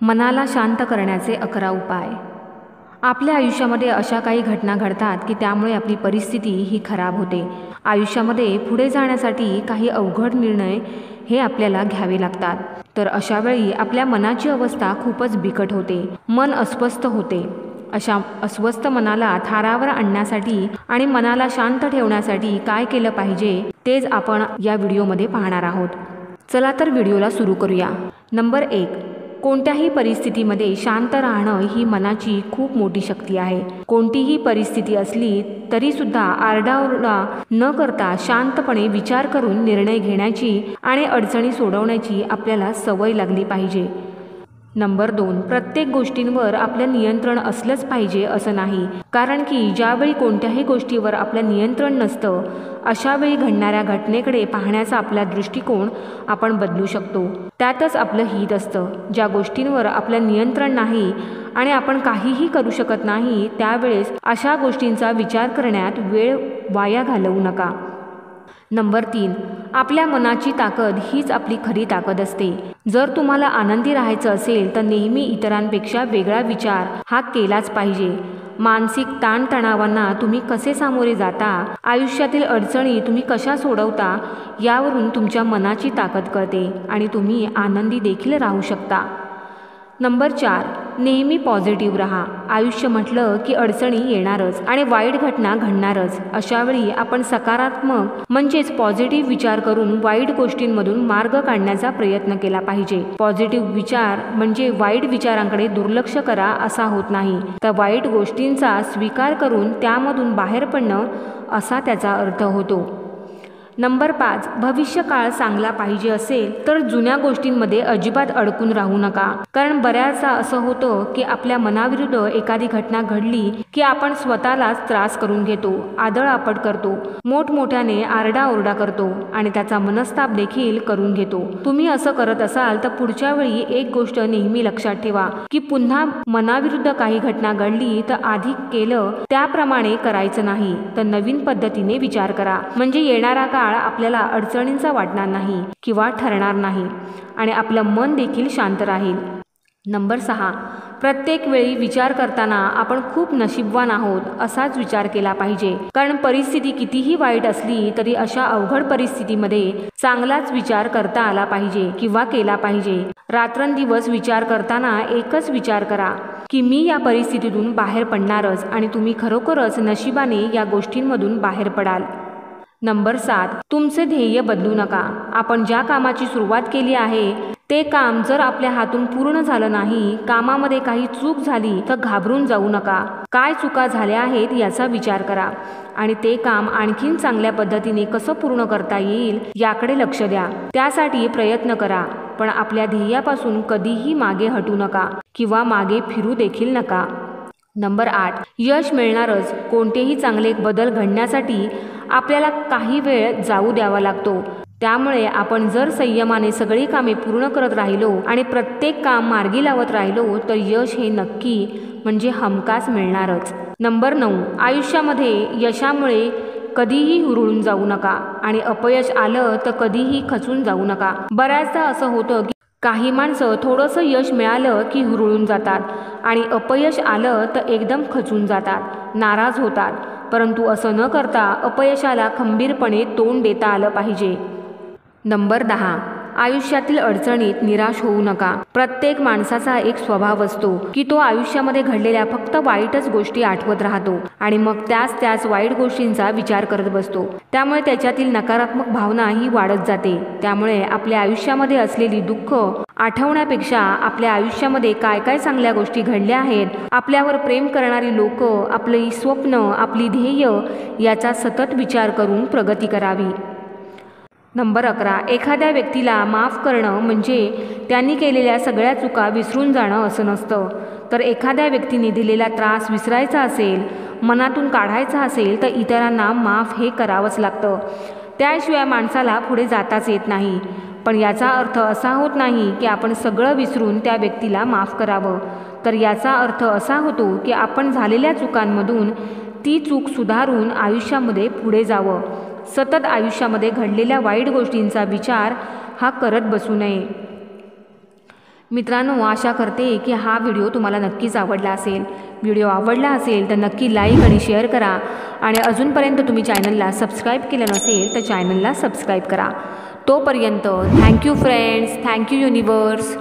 मनाला शांत करण्याचे 11 उपाय। आपल्या आयुष्यामध्ये अशा काही घटना घडतात की त्यामुळे आपली परिस्थिती ही खराब होते। आयुष्यामध्ये पुढे जाण्यासाठी काही अवघड निर्णय हे आपल्याला घ्यावे लागतात। तर अशा वेळी आपल्या मनाची अवस्था खूपच बिकट होते, मन अस्वस्थ होते। अशा अस्वस्थ मनाला थारावर आणण्यासाठी आणि मनाला शांत ठेवण्यासाठी काय केलं पाहिजे तेच आपण या व्हिडिओमध्ये पाहणार आहोत। चला तर व्हिडिओला सुरू करूया। नंबर 1, कोणत्याही परिस्थितीमध्ये शांत राहणं ही मनाची खूप मोठी शक्ती आहे। कोणतीही परिस्थिती असली तरी सुद्धा आरडाओरडा न करता शांतपणे विचार करून निर्णय घेण्याची आणि अडचणी सोडवण्याची आपल्याला सवय लागली पाहिजे। नंबर 2, प्रत्येक गोष्टींवर आपलं नियंत्रण असलंच पाहिजे असं नाही, कारण की ज्यावेळी कोणत्याही गोष्टीवर आपलं नियंत्रण नसतं अशा वेळी घडणाऱ्या घटनेकडे पाहण्याचा आपला दृष्टिकोन आपण बदलू शकतो। त्यातच आपलं हित असतं। ज्या गोष्टींवर आपलं नियंत्रण नाही आणि आपण काहीही करू शकत नाही त्यावेळेस अशा गोष्टींचा विचार करण्यात वेळ वाया घालवू नका। नंबर 3, आपल्या मनाची ताकद हीच आपली खरी ताकद असते। जर तुम्हाला आनंदी राहायचं असेल तर नेहमी इतरांपेक्षा वेगळा विचार हा केलाच पाहिजे। मानसिक ताणतणावांना तुम्ही कसे सामोरे जाता, आयुष्यातील अडचणी तुम्ही कशा सोडवता यावरून तुमच्या मनाची ताकद कळते आणि तुम्ही आनंदी देखील राहू शकता। नंबर 4, नेहमी पॉझिटिव्ह राहा। आयुष्य म्हटलं की अडचणी येणारच आणि वाईट घटना घडणारच। अशा वेळी आपण सकारात्मक म्हणजेच पॉझिटिव्ह विचार करून वाईट गोष्टींमधून मार्ग काढण्याचा प्रयत्न केला पाहिजे। पॉझिटिव्ह विचार म्हणजे वाईट विचारांकडे दुर्लक्ष करा असा होत नाही, तर वाईट गोष्टींचा स्वीकार करून त्यामधून बाहेर पडणं असा त्याचा अर्थ होतो। नंबर 5, भविष्यकाळ चांगला पाहिजे असेल तर जुन्या गोष्टींमध्ये अजिबात अडकून राहू नका, कारण बऱ्याचदा असं होतं की आपल्या मनाविरुद्ध एखादी घटना घडली की आपण स्वतःलाच त्रास करून घेतो, आदळआपट करतो, मोठमोठ्याने आरडाओरडा करतो आणि त्याचा मनस्ताप देखील करून घेतो। तुम्ही असं करत असाल तर पुढच्या वेळी एक गोष्ट नेहमी लक्षात ठेवा की पुन्हा मनाविरुद्ध काही घटना घडली तर आधी केलं त्याप्रमाणे करायचं नाही, तर नवीन पद्धतीने विचार करा, म्हणजे येणारा काळ आपल्याला अडचणींचा वाटणार नाही किंवा ठरणार नाही आणि आपलं मन देखील शांत राहील। नंबर 6, प्रत्येक वेळी विचार करताना आपण खूप नशीबवान आहोत असाच विचार केला पाहिजे, कारण परिस्थिती कितीही वाईट असली तरी अशा अवघड परिस्थितीमध्ये चांगलाच विचार करता आला पाहिजे किंवा केला पाहिजे। रात्रंदिवस विचार करताना एकच विचार करा की मी या परिस्थितीतून बाहेर पडणारच आणि तुम्ही खरोखरच नशिबाने या गोष्टींमधून बाहेर पडाल। नंबर 7, तुमचे ध्येय बदलू नका। आपण ज्या कामाची सुरुवात केली आहे ते काम जर आपल्या हातून पूर्ण झालं नाही, कामामध्ये काही चूक झाली तर घाबरून जाऊ नका। काय चुका झाल्या आहेत याचा विचार करा आणि ते काम आणखीन चांगल्या पद्धतीने कसं पूर्ण करता येईल याकडे लक्ष द्या, त्यासाठी प्रयत्न करा, पण आपल्या ध्येयापासून कधीही मागे हटू नका किंवा मागे फिरू देखील नका। नंबर 8, यश मिळणारच। कोणतेही चांगले बदल घडण्यासाठी आपल्याला काही वेळ जाऊ द्यावा लागतो, त्यामुळे आपण जर संयमाने सगळी कामे पूर्ण करत राहिलो आणि प्रत्येक काम मार्गी लावत राहिलो तर यश हे नक्की म्हणजे हमखास मिळणारच। नंबर 9, आयुष्यामध्ये यशामुळे कधीही हुरळून जाऊ नका आणि अपयश आलं तर कधीही खचून जाऊ नका। बऱ्याचदा असं होतं की काही माणसं थोडंसं यश मिळालं की हुरळून जातात आणि अपयश आलं तर एकदम खचून जातात, नाराज होतात, परंतु असं न करता अपयशाला खंबीरपणे तोंड देता आलं पाहिजे। नंबर 10, आयुष्यातील अडचणीत निराश होऊ नका। प्रत्येक माणसाचा एक स्वभाव असतो की तो आयुष्यामध्ये घडलेल्या फक्त वाईटच गोष्टी आठवत राहतो आणि मग त्याच वाईट गोष्टींचा विचार करत बसतो, त्यामुळे त्याच्यातील नकारात्मक भावना ही वाढत जाते। त्यामुळे आपल्या आयुष्यामध्ये असलेली दुःख आठवण्यापेक्षा आपल्या आयुष्यामध्ये काय काय चांगल्या गोष्टी घडल्या आहेत, आपल्यावर प्रेम करणारी लोक, आपली स्वप्न, आपली ध्येय याचा सतत विचार करून प्रगती करावी। नंबर 11, एखाद्या व्यक्तीला माफ करणं म्हणजे त्यांनी केलेल्या सगळ्या चुका विसरून जाणं असं नसतं, तर एखाद्या व्यक्तीने दिलेला त्रास विसरायचा असेल, मनातून काढायचा असेल तर इतरांना माफ हे करावंच लागतं, त्याशिवाय माणसाला पुढे जाताच येत नाही। पण याचा अर्थ असा होत नाही की आपण सगळं विसरून त्या व्यक्तीला माफ करावं, तर याचा अर्थ असा होतो की आपण झालेल्या चुकांमधून ती चूक सुधारून आयुष्यामध्ये पुढे जावं। सतत आयुष्यामध्ये घडलेल्या वाईट गोष्टींचा विचार हा करत बसू नये। मित्रांनो, आशा करते की हा व्हिडिओ तुम्हाला नक्कीच आवडला असेल. व्हिडिओ आवडला असेल तर नक्की लाईक आणि शेअर करा आणि अजूनपर्यंत तुम्ही चॅनलला सबस्क्राईब केलं नसेल तर चॅनलला सबस्क्राईब करा. तोपर्यंत थँक्यू फ्रेंड्स, थँक्यू युनिवर्स.